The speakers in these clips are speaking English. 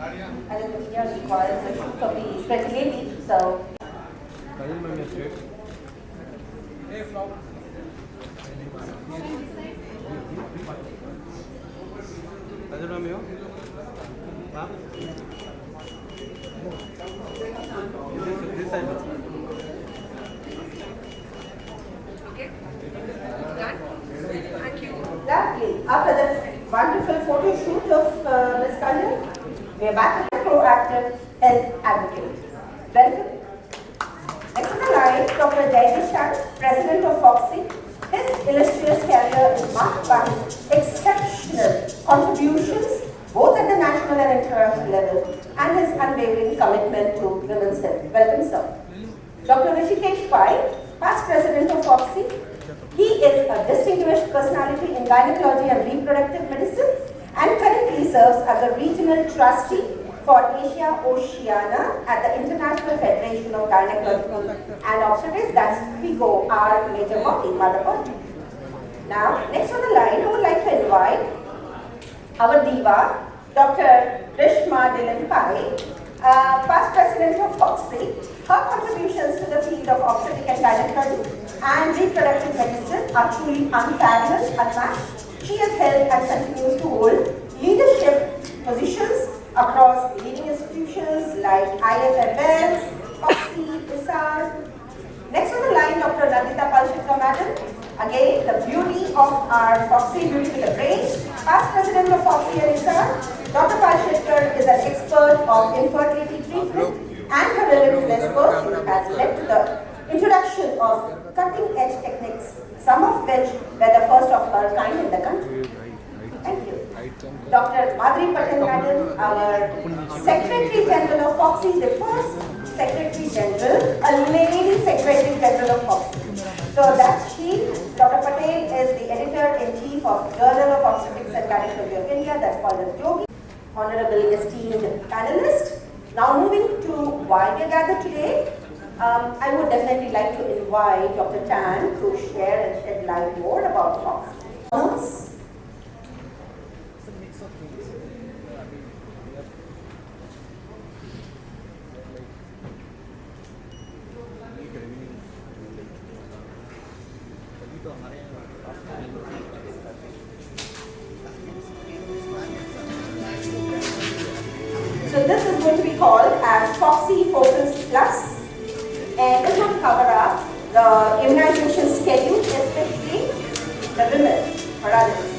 And then the media requires a shoot of the French lady. So. Lovely. After that wonderful photo shoot of Ms. Kalyan, we are back to the proactive health advocate. Welcome. Next on the line, Dr. Jaideep Shah, President of Foxy. His illustrious career is marked by his exceptional contributions both at the national and international level and his unwavering commitment to women's health. Welcome, sir. Dr. Rishikesh Pai, past President of Foxy. He is a distinguished personality in gynecology and reproductive medicine and currently serves as a regional trustee for Asia Oceania at the International Federation of Gynecology and Obstetrics. That's FIGO, our major body, mother body. Now, next on the line, I would like to invite our diva, Dr. Rishma Dhilan Pai, past President of Foxy. Her contributions to the field of obstetric and gynecology and reproductive medicine are truly unparalleled, unmatched. She has held and continues to hold leadership positions across leading institutions like IFFL, Foxy, ISAR. Next on the line, Dr. Nandita Palshikra Madam, again the beauty of our Foxy Beauty with a Brain, past President of Foxy and ISAR. Dr. Palshikra is an expert of infertility treatment and her relevant expertise has led to the introduction of cutting-edge techniques, some of which were the first of her kind in the country. Thank you. Dr. Madhuri Patel Madam, our Secretary General of Foxy, the first Secretary General, a lady Secretary General of Foxy. So that's she. Dr. Patel is the Editor-in-Chief of Journal of Obstetrics and Gynecology of India, that's called as Yogi. Honorable esteemed panelist. Now moving to why we are gathered today, I would definitely like to invite Dr. Tan to share and shed light more about Foxy. So this is going to be called as Foxy Focus Plus, and this will cover up the immunization schedule, especially the women or others.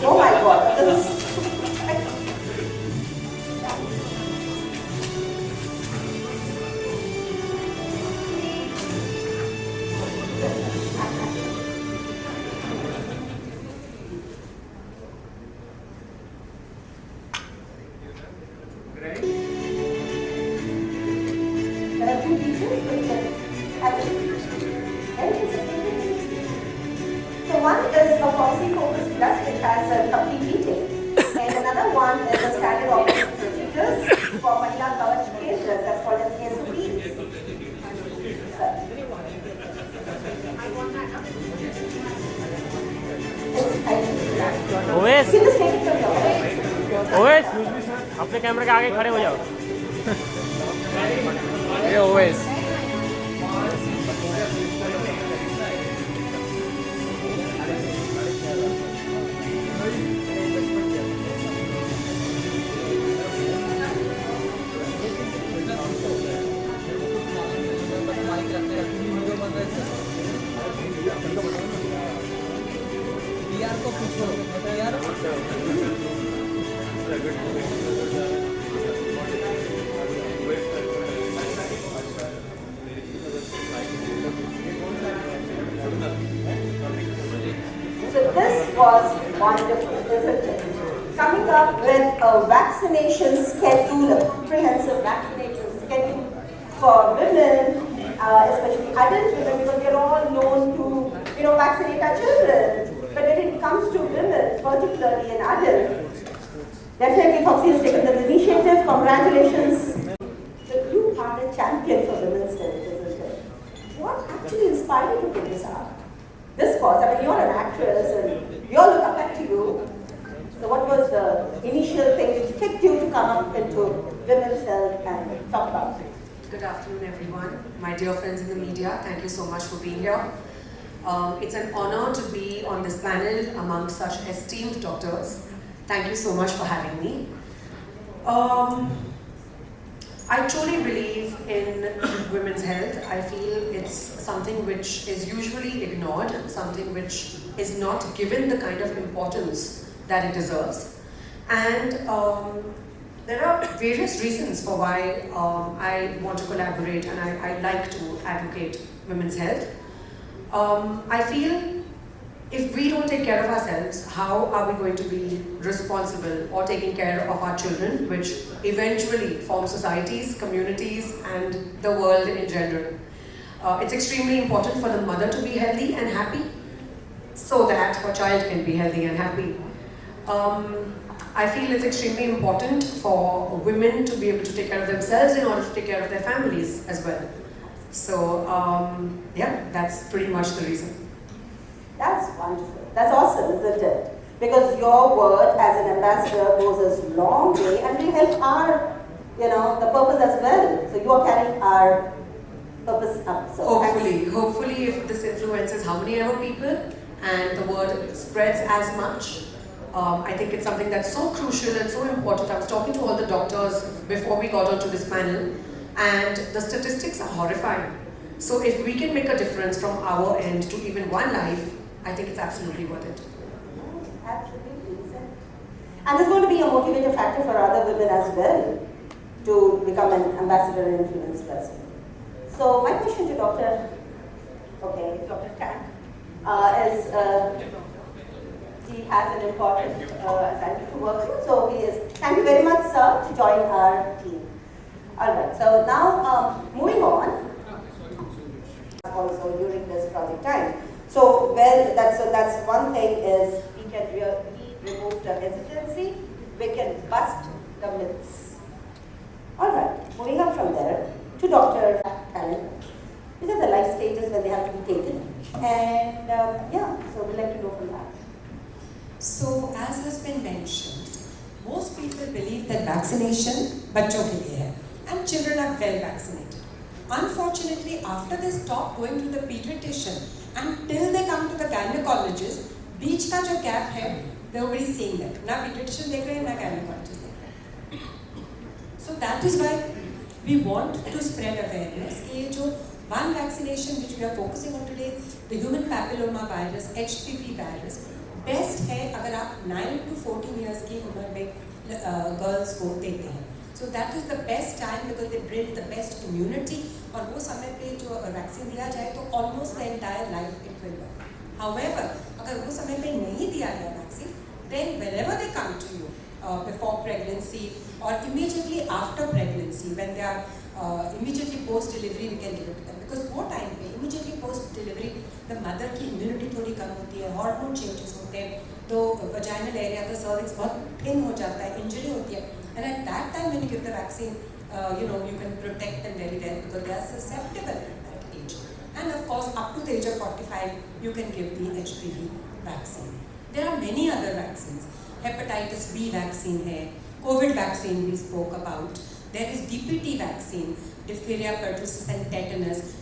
Oh my God, this is one is a Foxy Focus Plus, which has a complete detail, and another one is a standard operating procedures for Mahila Kavach cases, that's called as SOPs. OS OS अपने कैमरे के आगे खड़े हो जाओ ये OS So this was wonderful, isn't it? Coming up with a vaccination schedule, a comprehensive vaccination schedule for women, especially adult women, because we are all known to, vaccinate our children. But when it comes to women, particularly in adults, definitely Foxy has taken this initiative. Congratulations. So you are a champion for women's health, isn't it? What actually inspired you to take this up? This cause, I mean, you're an actress and we all look up to you. So what was the initial Good afternoon, everyone. My dear friends in the media, thank you so much for being here. It's an honor to be on this panel among such esteemed doctors. Thank you so much for having me. I truly believe in women's health. I feel it's something which is usually ignored, something which is not given the kind of importance that it deserves. And there are various reasons for why I want to collaborate and I like to advocate women's health. I feel if we don't take care of ourselves, how are we going to be responsible or taking care of our children, which eventually form societies, communities, and the world in general? It's extremely important for the mother to be healthy and happy so that her child can be healthy and happy. I feel it's extremely important for women to be able to take care of themselves in order to take care of their families as well. So, yeah, that's pretty much the reason. That's wonderful. That's awesome, isn't it? Because your word as an ambassador goes a long way and will help our, the purpose as well. So you are carrying our purpose up. So Hopefully if this influences how many ever people and the word spreads as much, I think it's something that's so crucial and so important. I was talking to all the doctors before we got onto this panel, and the statistics are horrifying. So if we can make a difference from our end to even one life, I think it's absolutely worth it. Absolutely. And there's going to be a motivator factor for other women as well to become an ambassador and influence person. So my question to Dr. Tan is, he has an important assignment to work with. So thank you very much, sir, to join our team. Alright, so now moving on, also during this project time. So that's one thing is we can really remove the hesitancy, we can bust the myths. Alright, moving on from there to Dr. Allen. These are the life stages when they have to be taken. And so we'd like to know from that. So as has been mentioned, most people believe that vaccination बच्चों के लिए है and children are well vaccinated. Unfortunately, after they stop going to the pediatrician and till they come to the gynecologist, बीच का जो gap है, nobody is seeing that. ना pediatrician देख रहे हैं, ना gynecologist देख रहे हैं. So that is why we want to spread awareness. ये जो one vaccination which we are focusing on today, the human papilloma virus, HPV virus, best है अगर आप 9 to 14 years की उम्र में girls को देते हैं. So that is the best time because they bring the best immunity और वो समय पे जो वैक्सीन दिया जाए तो almost the entire life it will work. However, अगर वो समय पे नहीं दिया गया vaccine, then whenever they come to you before pregnancy or immediately after pregnancy, when they are immediately post delivery, we can give it to them because वो time पे immediately post delivery the mother की immunity थोड़ी कम होती है, hormone changes होते हैं, तो vaginal area का cervix बहुत thin हो जाता है, injury होती है. And at that time, when you give the vaccine, you can protect them very well because they are susceptible at that age. And of course, up to the age of 45, you can give the HPV vaccine. There are many other vaccines. Hepatitis B vaccine hai, COVID vaccine we spoke about. There is DPT vaccine, diphtheria, pertussis and tetanus.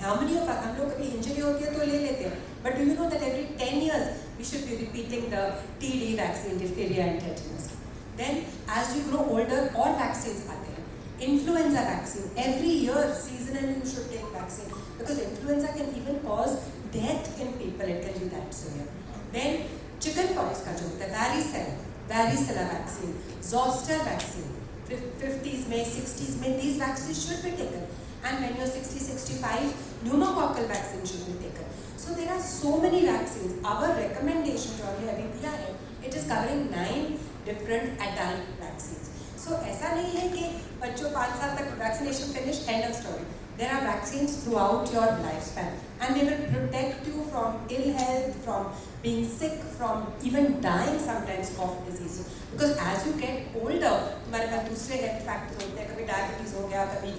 How many of us, हम लोग कभी injury होती है तो ले लेते हैं. But do you know that every 10 years, we should be repeating the TD vaccine, diphtheria and tetanus. Then, as you grow older, all vaccines are there. Influenza vaccine, every year, seasonally you should take vaccine because influenza can even cause death in people, it can be that severe. Then, chickenpox का जो होता है, varicella vaccine, zoster vaccine, 50s में, 60s में, these vaccines should be taken. And when you're 60, 65, pneumococcal vaccine should be taken. So there are so many vaccines. Our recommendation जो हमने अभी दिया है, it is covering 9 different adult vaccines. So ऐसा नहीं है कि बच्चों 5 साल तक vaccination finish, end of story. There are vaccines throughout your lifespan and they will protect you from ill health, from being sick, from even dying sometimes of diseases. Because as you get older, हमारे पास दूसरे health factors होते हैं, कभी diabetes हो गया, कभी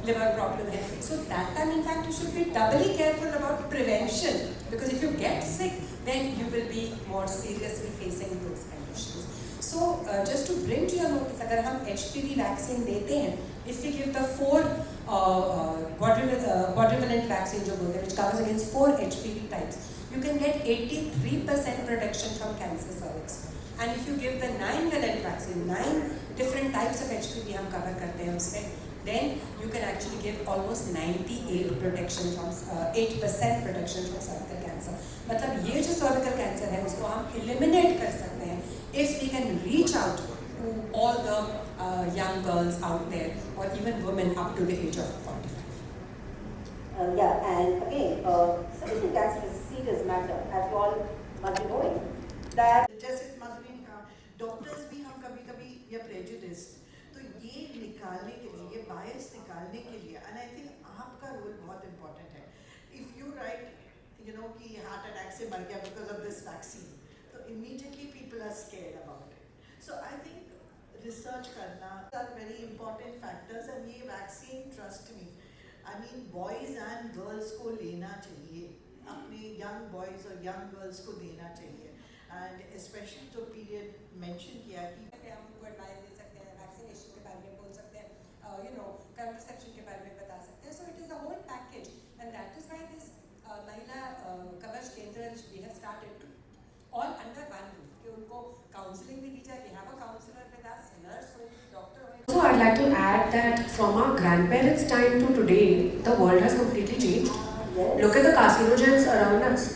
liver problem है. So that time in fact you should be doubly careful about prevention because if you get sick, then you will be more seriously facing those conditions. So just to bring to your notice अगर हम HPV vaccine देते हैं, if we give the 4 quadrivalent vaccine जो बोलते हैं, which covers against 4 HPV types, you can get 83% protection from cancer cervix. And if you give the 9-valent vaccine, 9 different types of HPV हम cover करते हैं उसमें, then you can actually give almost 98% protection from cervical cancer. मतलब ये जो cervical cancer है उसको हम eliminate कर सकते हैं if we can reach out to all the young girls out there or even women up to the age of 45. Yeah, and again, cervical cancer is a serious matter, as you all must be knowing. That जैसे माधुरी ने कहा, doctors भी हम कभी-कभी या prejudiced, तो ये निकालने के लिए, ये बायस निकालने के लिए, एंड आई थिंक आपका रोल बहुत इम्पोर्टेंट है. If you write, you know कि हार्ट अटैक से मर गया बिकॉज ऑफ दिस वैक्सीन, तो immediately people are scared about it. So I think research करना are very important factors, and ये vaccine, trust me, I mean boys and girls को लेना चाहिए, अपने यंग बॉयज़ और यंग गर्ल्स को देना चाहिए. एंड स्पेशली जो पीरियड मेंशन किया कि हम उनको एडवाइस दे सकते हैं, वैक्सीनेशन के बारे में बोल सकते हैं, यू नो कंट्रासेप्शन के बारे में बता सकते हैं. So it is a whole package, and that is why this Mahila Kavach Kendra we have started all under one roof, कि उनको काउंसलिंग भी दी जाए. We have a counsellor with us, nurse हो, डॉक्टर हो. So I'd like to add that from our grandparents' time to today, the world has completely changed. Look at the carcinogens around us.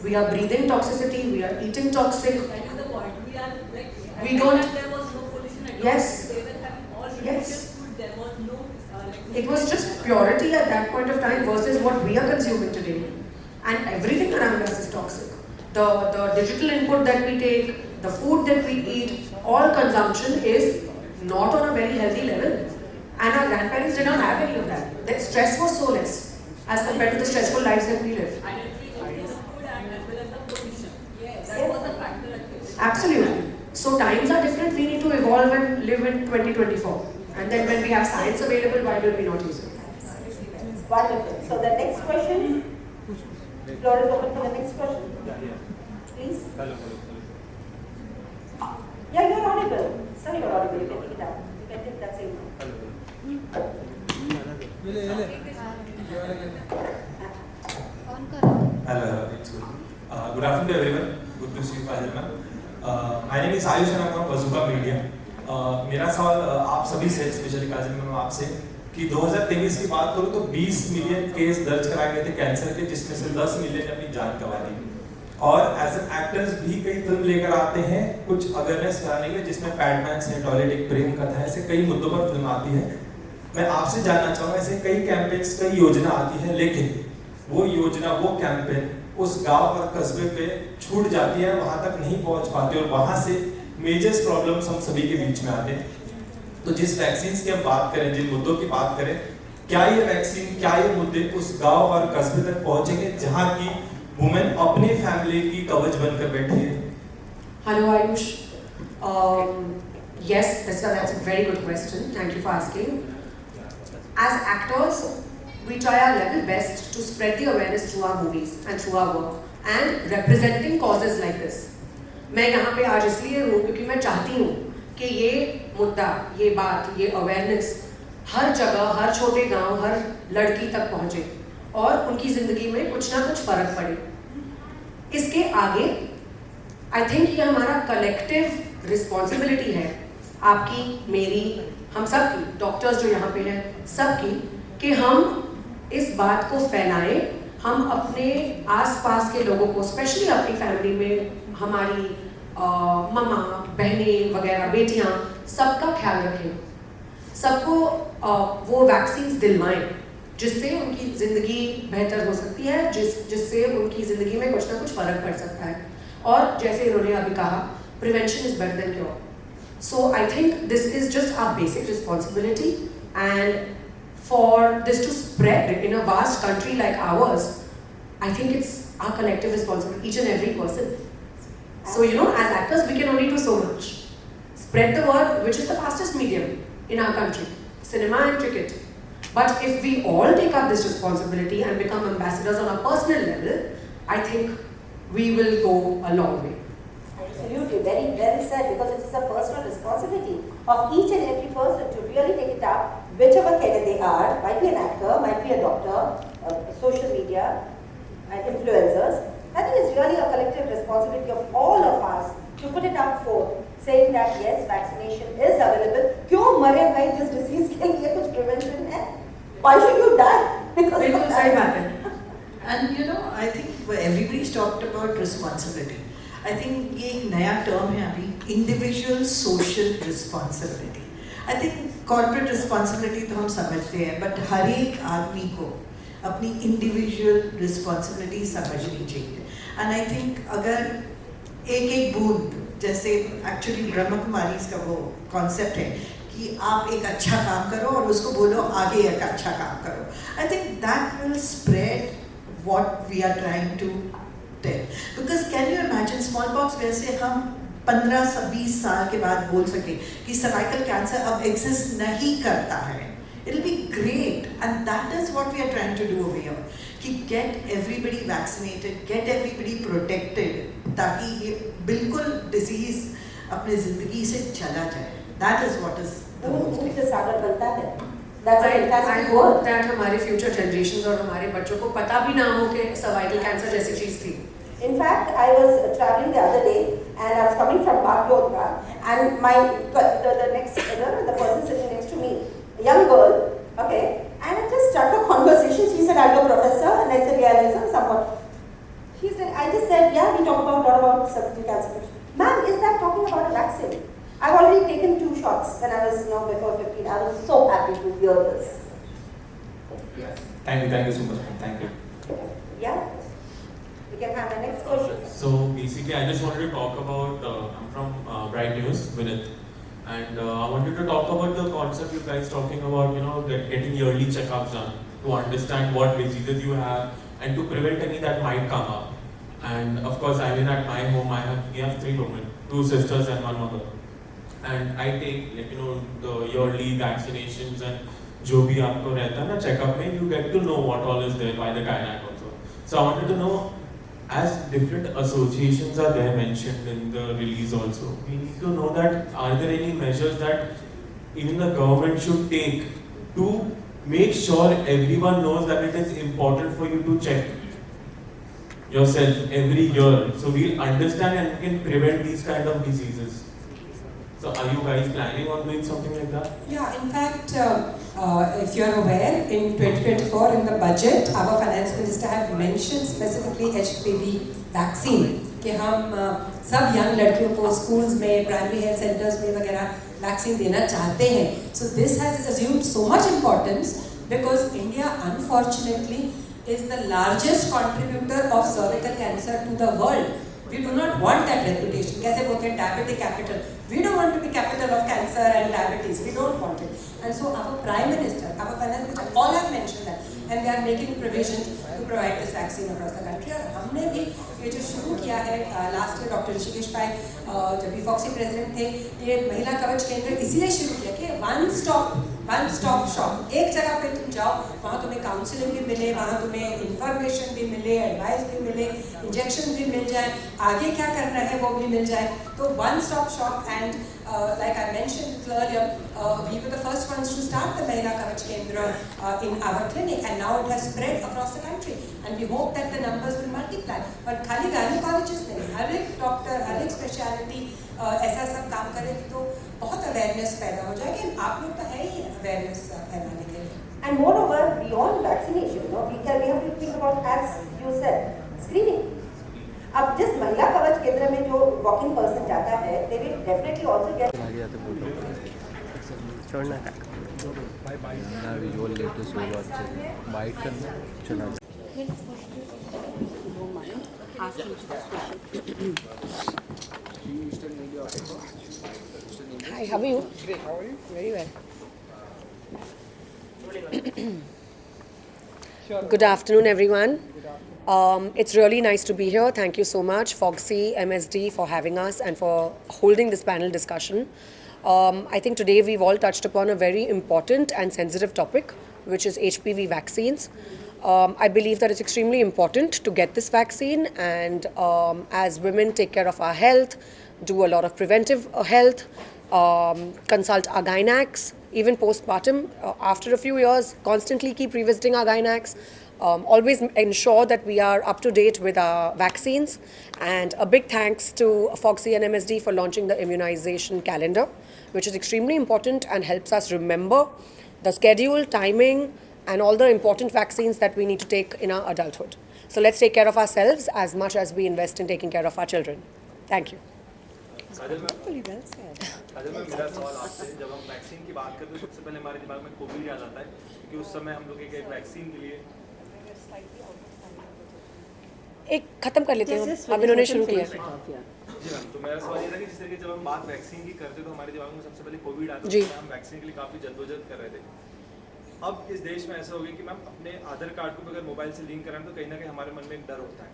We are breathing toxicity, we are eating toxic. That is the point. We don't. There was no pollution at all. Yes. They were having all Yes. nutritious food. There was no It was just purity at that point of time versus what we are consuming today. And everything around us is toxic. The digital input that we take, the food that we eat, all consumption is not on a very healthy level. And our grandparents did not have any of that. Their stress was so less as compared to the stressful lives that we live. identity of the food and as well as the pollution. Yes. That was a factor at play. Absolutely. So times are different. We need to evolve and live in 2024. And then when we have science available, why will we not use it? wonderful. So the next question, floor is open for the next question. Please. Yeah, you're audible. Sir, you're audible. You can take it out. You can take that same one. Hello, it's good. Good afternoon to everyone. Good to see you, Fazil ma'am. My name is Ayush and I'm from Bazooka Media. मेरा सवाल आप सभी से, specially काजल ma'am आपसे, कि 2023 की बात करूँ तो 20 मिलियन केस दर्ज कराए गए थे कैंसर के, जिसमें से 10 मिलियन ने अपनी जान गंवा दी. और एज एन एक्टर्स भी कई फिल्म लेकर आते हैं कुछ अवेयरनेस फैलाने के लिए, जिसमें पैडमैन है, टॉयलेट एक प्रेम कथा है, ऐसे कई मुद्दों पर फिल्म आती है. मैं आपसे जानना चाहूँगा, ऐसे कई कैंपेन्स, कई योजना आती है, लेकिन वो योजना, वो कैंपेन उस गांव और कस्बे पे छूट जाती है, वहाँ तक नहीं पहुँच पाती और वहाँ से मेजर्स प्रॉब्लम्स हम सभी के बीच में आते हैं. तो जिस वैक्सीन की हम बात करें, जिन मुद्दों की बात करें, क्या ये वैक्सीन, क्या ये मुद्दे उस गांव और कस्बे तक पहुँचेंगे जहाँ की वुमेन अपनी फैमिली की कवच बनकर बैठी है? Hello Ayush. Yes, that's a very good question. Thank you for asking. As actors, we try our level best to spread the awareness through our movies and through our work and representing causes like this. मैं यहाँ पे आज इसलिए हूँ क्योंकि मैं चाहती हूँ कि ये मुद्दा, ये बात, ये अवेयरनेस हर जगह, हर छोटे गांव, हर लड़की तक पहुँचे और उनकी ज़िंदगी में कुछ ना कुछ फ़र्क पड़े. इसके आगे आई थिंक ये हमारा कलेक्टिव रिस्पॉन्सिबिलिटी है, आपकी, मेरी, हम सब की, डॉक्टर्स जो यहाँ पे हैं, सबकी, कि हम इस बात को फैलाएं. हम अपने आसपास के लोगों को, स्पेशली अपनी फैमिली में, हमारी मम्मा, बहनें वगैरह, बेटियाँ, सबका ख्याल रखें, सबको वो वैक्सीन्स दिलवाएं जिससे उनकी ज़िंदगी बेहतर हो सकती है, जिससे उनकी ज़िंदगी में कुछ ना कुछ फ़र्क पड़ सकता है. और जैसे इन्होंने अभी कहा, prevention is better than cure. So I think this is just our basic responsibility, and for this to spread in a vast country like ours, I think it's our collective responsibility, each and every person. So you know, as actors, we can only do so much. Spread the word, which is the fastest medium in our country, cinema and cricket. But if we all take up this responsibility and become ambassadors on a personal level, I think we will go a long way. Absolutely, very well said, because it is a personal responsibility. of each and every person to really take it up, whichever career they are, might be an actor, might be a doctor, social media, and influencers. I think it's really a collective responsibility of all of us to put it up forth, saying that yes, vaccination is available. क्यों मरे भाई जिस disease के लिए कुछ prevention है? Why should you die? Because बिल्कुल of सही that. बात है. And you know, I think everybody's talked about responsibility. I think ये एक नया term है अभी, individual social responsibility. I think corporate responsibility तो हम समझते हैं, but हर एक आदमी को अपनी individual responsibility समझनी चाहिए. And I think अगर एक बूंद, जैसे एक्चुअली ब्रह्म कुमारी का वो कॉन्सेप्ट है कि आप एक अच्छा काम करो और उसको बोलो आगे एक अच्छा काम करो. I think that will spread what we are trying to tell. Because can you imagine smallpox वैसे हम 15-20 साल के बाद बोल सके कि सर्वाइकल कैंसर अब एग्जिस्ट नहीं करता है. It'll be great, and that is what we are trying to do over here. कि get everybody vaccinated, get everybody protected, ताकि ये बिल्कुल disease अपने जिंदगी से चला जाए. That is what is the most. ऊँट से सागर बनता है. That's a I fantastic hope word. that हमारे future generations और हमारे बच्चों को पता भी ना हो कि cervical cancer जैसी चीज थी. In fact, I was traveling the other day and I was coming from Baghdad and the next the person sitting next to me, a young girl, okay, and it just struck a conversation. She said, "Are you a professor?" And I said, "Yeah, yes, somewhat." She said, "I just said, yeah, we talk about a lot about cervical cancer." Ma'am, is that talking about a vaccine? I've already taken 2 shots when I was before 15. I was so happy to hear this. Thank you so much, ma'am. Thank you. Yeah. We can have the next question. So basically, I just wanted to talk about, I'm from Bright News, Vinith, and I wanted to talk about the concept you guys talking about, getting yearly checkups done to understand what diseases you have and to prevent any that might come up. And of course, I mean, at my home, we have 3 women, 2 sisters and 1 mother. And I take, the yearly vaccinations and जो भी आपको रहता है ना checkup में, you get to know what all is there by the gynac also. So I wanted to know, as different associations are there mentioned in the release also, we need to know that are there any measures that even the government should take to make sure everyone knows that it is important for you to check yourself every year, so we'll understand and can prevent these kind of diseases. So are you guys planning on doing something like that? Yeah, in fact, if you're aware, in 2024 in the budget, our finance minister had mentioned specifically HPV vaccine कि हम सब young लड़कियों को schools में, primary health centers में वगैरह vaccine देना चाहते हैं. So this has assumed so much importance because India unfortunately is the largest contributor of cervical cancer to the world. We do not want that reputation. कैसे बोलते हैं diabetic capital. We don't want to be capital of cancer and diabetes. We don't want it. And so our Prime Minister, our Finance Minister, all have mentioned that. And they are making provisions to provide this vaccine across the country. और हमने भी ये जो शुरू किया है last year doctor Rishikesh भाई जब भी फॉक्सी प्रेसिडेंट थे, ये महिला कवच केंद्र इसीलिए शुरू किया कि one stop shop. एक जगह पे तुम जाओ, वहाँ तुम्हें काउंसलिंग भी मिले, वहाँ तुम्हें इंफॉर्मेशन भी मिले, एडवाइस भी मिले, इंजेक्शन भी मिल जाए, आगे क्या करना है वो भी मिल जाए. तो one stop shop. And like I mentioned earlier, we were the first ones to start the Mahila Kavach Kendra in our clinic, and now it has spread across the country, and we hope that the numbers will multiply. But खाली gynecologists नहीं, हर एक doctor, हर एक speciality ऐसा सब काम करेगी तो बहुत अवेयरनेस पैदा हो जाएगी. आप लोग तो है ही अवेयरनेस फैलाने के लिए. And moreover, beyond vaccination, we have to think about, as you said, screening. अब जिस महिला कवच केंद्र में जो वॉकिंग पर्सन जाता है, they will definitely also get. छोड़ना का विजुअल लेटेस्ट होगा अच्छे बाइट करना चला. Hi, how are you? Great, how are you? Very well. Good afternoon, everyone. It's really nice to be here. Thank you so much, Foxy, MSD, for having us and for holding this panel discussion. I think today we've all touched upon a very important and sensitive topic, which is HPV vaccines. I believe that it's extremely important to get this vaccine, and as women take care of our health, do a lot of preventive health, consult our gynacs, even postpartum. After a few years, constantly keep revisiting our gynacs. Always ensure that we are up to date with our vaccines. And a big thanks to Foxy and MSD for launching the immunization calendar, which is extremely important and helps us remember the schedule, timing, and all the important vaccines that we need to take in our adulthood. So let's take care of ourselves as much as we invest in taking care of our children. Thank you. Kajal ma'am मेरा सवाल आपसे, जब हम vaccine की बात करते हैं सबसे पहले हमारे दिमाग में कोविड याद आता है, क्योंकि उस समय हम लोग एक वैक्सीन के लिए एक खत्म कर लेते हैं, अब इन्होंने शुरू किया। जी मैम, तो मेरा सवाल ये था कि जिस तरीके जब हम बात वैक्सीन की करते तो हमारे दिमाग में सबसे पहले कोविड आता जी। है, हम वैक्सीन के लिए काफ़ी जद्दोजहद कर रहे थे। अब इस देश में ऐसा हो गया कि मैम अपने आधार कार्ड को अगर मोबाइल से लिंक कराएं तो कहीं ना कहीं हमारे मन में एक डर होता है।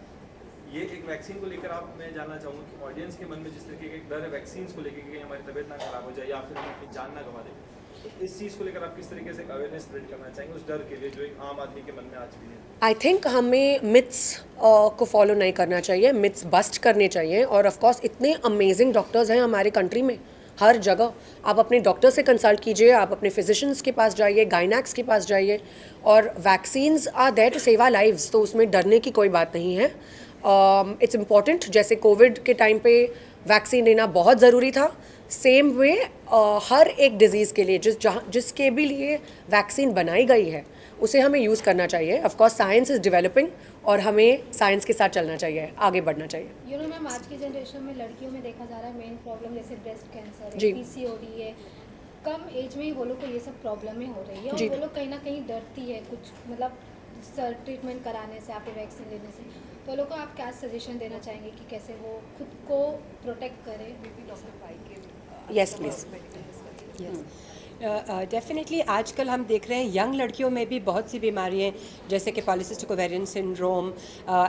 ये एक वैक्सीन को लेकर आप, मैं जानना चाहूँगा कि ऑडियंस के मन में जिस तरीके का एक डर है वैक्सीन को लेकर कि हमारी तबीयत ना खराब हो जाए या फिर हम अपनी जान ना गंवा दें, तो इस चीज़ को लेकर आप किस तरीके से अवेयरनेस स्प्रेड करना चाहेंगे उस डर के लिए जो एक आम आदमी के मन में आज भी है? आई थिंक हमें मिथ्स को फॉलो नहीं करना चाहिए, मिथ्स बस्ट करने चाहिए। और ऑफ कोर्स इतने अमेजिंग डॉक्टर्स हैं हमारे कंट्री में, हर जगह। आप अपने डॉक्टर से कंसल्ट कीजिए, आप अपने फिजिशियंस के पास जाइए, गाइनैक्स के पास जाइए, और vaccines are there to save our lives, तो उसमें डरने की कोई बात नहीं है। इट्स इम्पॉर्टेंट, जैसे कोविड के टाइम पे वैक्सीन लेना बहुत ज़रूरी था, सेम वे हर एक डिज़ीज़ के लिए जिसके भी लिए वैक्सीन बनाई गई है उसे हमें यूज़ करना चाहिए। Of course science is developing और हमें साइंस के साथ चलना चाहिए, आगे बढ़ना चाहिए। यू नो मैम, आज की जनरेशन में लड़कियों में देखा जा रहा है मेन प्रॉब्लम जैसे ब्रेस्ट कैंसर जी। है, पीसीओडी है, कम एज में ही वो लोग को ये सब प्रॉब्लमें हो रही है, जी। और वो लोग कहीं ना कहीं डरती है कुछ, मतलब सर ट्रीटमेंट कराने से, आपके वैक्सीन लेने से। तो लोगों को आप क्या सजेशन देना चाहेंगे कि कैसे वो खुद को प्रोटेक्ट करें? Yes please. डेफिनेटली आजकल हम देख रहे हैं यंग लड़कियों में भी बहुत सी बीमारियाँ जैसे कि polycystic ovarian syndrome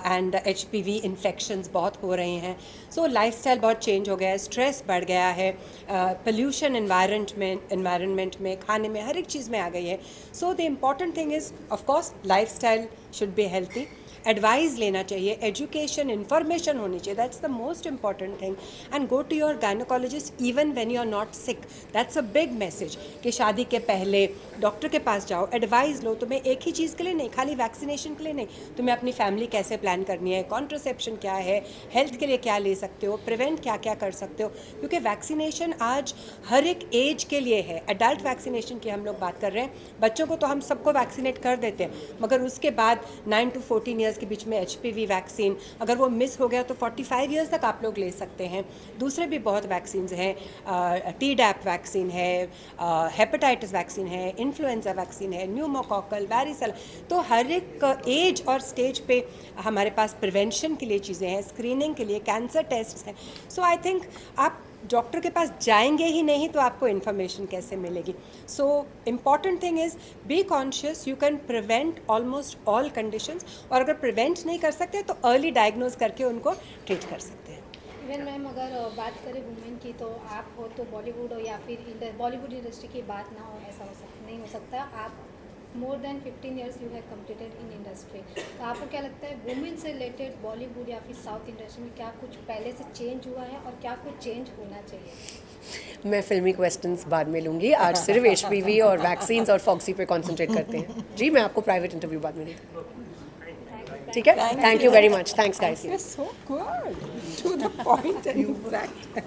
and HPV infections बहुत हो रहे हैं। सो लाइफस्टाइल बहुत चेंज हो गया है, स्ट्रेस बढ़ गया है, पोल्यूशन एनवायरनमेंट में, खाने में, हर एक चीज़ में आ गई है। So the important thing is of course lifestyle should be healthy, advice लेना चाहिए, एजुकेशन, इन्फॉर्मेशन होनी चाहिए, that's the most important thing. And go to your gynaecologist even when you are not sick, that's a big message कि शादी के पहले doctor के पास जाओ, एडवाइस लो। तुम्हें एक ही चीज़ के लिए नहीं, खाली वैक्सीनेशन के लिए नहीं, तुम्हें अपनी फैमिली कैसे प्लान करनी है, कॉन्ट्रासेप्शन क्या है, हेल्थ के लिए क्या ले सकते हो, प्रिवेंट क्या क्या कर सकते हो, क्योंकि वैक्सीनेशन आज हर एक एज के लिए है। एडल्ट वैक्सीनेशन की हम लोग बात कर रहे हैं, बच्चों को तो हम सबको वैक्सीनेट कर देते हैं, मगर उसके बाद 9 to 14 ईयर्स के बीच में HPV वैक्सीन अगर वो मिस हो गया तो 45 ईयर्स तक आप लोग ले सकते हैं। दूसरे भी बहुत वैक्सीन हैं, Tdap वैक्सीन है, हेपेटाइटिस वैक्सीन है, इन्फ्लुएंजा वैक्सीन है, न्यूमोकॉकल, वैरिसेल। तो हर एक एज और स्टेज पे हमारे पास प्रिवेंशन के लिए चीज़ें हैं, स्क्रीनिंग के लिए कैंसर टेस्ट हैं। सो आई थिंक आप डॉक्टर के पास जाएंगे ही नहीं तो आपको इन्फॉर्मेशन कैसे मिलेगी? So important thing is be conscious, you can prevent almost all conditions, और अगर प्रिवेंट नहीं कर सकते तो अर्ली डायग्नोज करके उनको ट्रीट कर सकते हैं। इवन मैम अगर बात करें वुमेन की, तो आप हो तो बॉलीवुड हो या फिर बॉलीवुड इंडस्ट्री की बात ना हो, ऐसा नहीं हो सकता। आप more than 15 years you have completed in industry, तो आपको क्या लगता है वुमेन से रिलेटेड बॉलीवुड या फिर साउथ इंडस्ट्री में क्या कुछ पहले से चेंज हुआ है और क्या कुछ चेंज होना चाहिए? मैं फिल्मी क्वेश्चंस बाद में लूँगी, आज सिर्फ HPV और वैक्सीन्स और फॉक्सी पे कॉन्सेंट्रेट करते हैं। जी, मैं आपको प्राइवेट इंटरव्यू बाद में देती, ठीक है? Thank you very much, thanks guys. So good, to the point and exact.